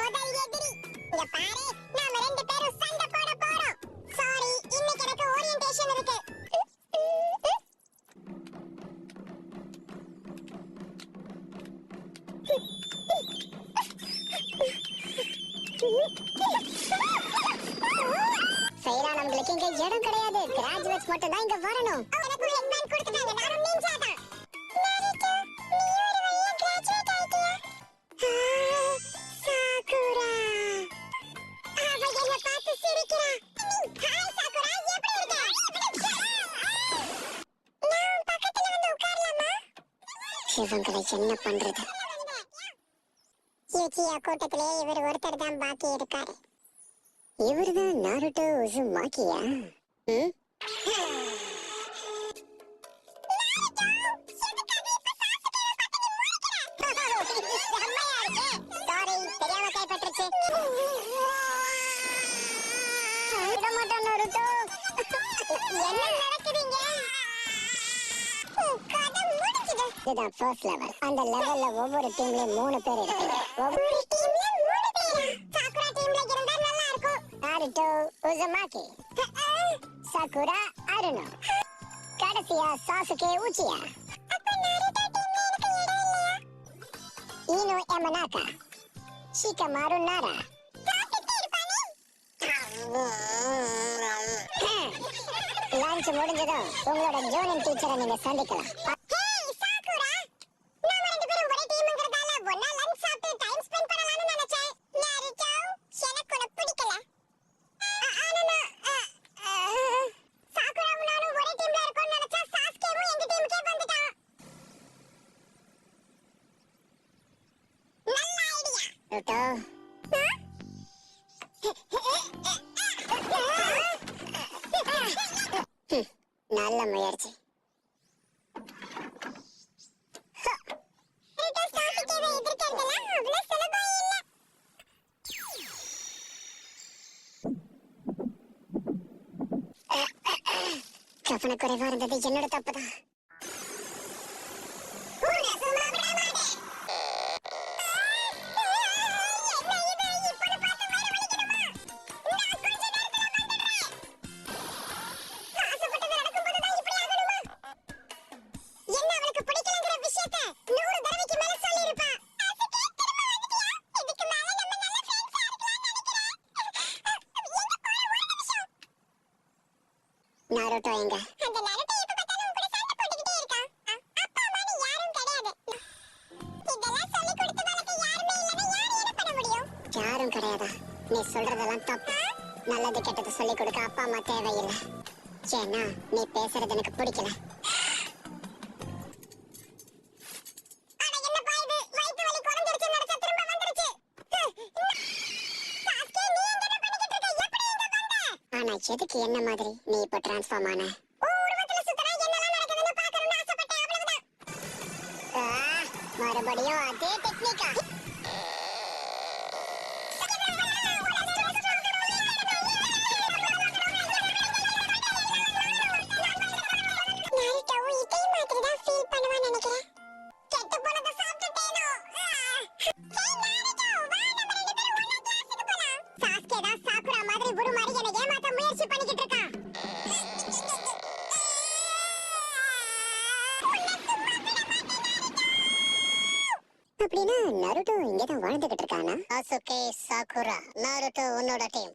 முதல் எதிரி. இங்க பாரு, நாம ரெண்டு பேரும் சண்டை போட போறோம். சாரி, இன்னைக்கு எனக்கு ஓரியன்டேஷன் இருக்கு. ஃபெயிலானவங்களுக்கு இங்க இடம் கிடையாது. கிராஜுவேட்ஸ் மட்டும் தான் இங்க வரணும். எனக்கு ஹெட்பேண்ட் கொடுத்துட்டாங்க. நானும் நிஞ்சா தான். நாருட்டோ, நீ ஒரு வழியா கிராஜுவேட் ஆயிட்டியா? சாகுரா. அவ என்ன பார்த்து சிரிக்கிறா. ஹாய் சாகுரா, எப்படி இருக்க? நான் பக்கத்துல வந்து உட்காரலாமா? இவங்களை என்ன பண்றது? யூச்சியா கூட்டத்திலே இவர் ஒருத்தர் தான் பாக்கி இருக்காரு. இவர்தான் நாருட்டோ உசுமாக்கியா? இதுதான் ஃபர்ஸ்ட் லெவல். அந்த லெவல்ல ஒவ்வொரு டீம்லயும் 3 பேர் இருப்பாங்க. ஒவ்வொரு டீம்ல 3 பேரா? சாகுரா டீம்ல இருந்தா நல்லா இருக்கும். நாருட்டோ உசுமாக்கி, சாகுரா அருணோ, கடைசியா சாசுகே உச்சியா. அப்ப நாருட்டோ டீம்ல எனக்கு இடம் இல்லையா? ஈனோ எமனாகா, ஷிகமாரு நாரா. சாப்பிட்டே இருப்பானே. லஞ்ச் முடிஞ்சதும் உங்களோட ஜோனிங் டீச்சரை நீங்க சந்திக்கலாம். நல்ல முயற்சி. கவனக்குறைவா இருந்தது என்னோட தப்புதான். நாருட்டோ எங்க? அந்த நாருட்டோ எப்ப பார்த்தாலும் உங்க கூட சண்டை போட்டுக்கிட்டே இருக்கான். அப்பா அம்மான்னு யாரும் கிடையாது. இதெல்லாம் சொல்லி கொடுத்து வளர்க்க யாருமே இல்லனா யார் என்ன பண்ண முடியும்? யாரும் கிடையாதா? நீ சொல்றதெல்லாம் தப்பு. நல்லது கெட்டது சொல்லி கொடுக்க அப்பா அம்மா தேவையில்லை. ஏன்னா நீ பேசுறது எனக்கு பிடிக்கல. எதுக்கு என்ன மாதிரி நீ இப்ப டிரான்ஸ்ஃபார்ம் ஆன? மறுபடியும் அதே டெக்னிக்கா? அப்படினா நாருட்டோ இங்க தான் வாழ்ந்துகிட்டு இருக்கானா? சாசுகே, சாகுரா, நாருட்டோ உன்னோட டீம்.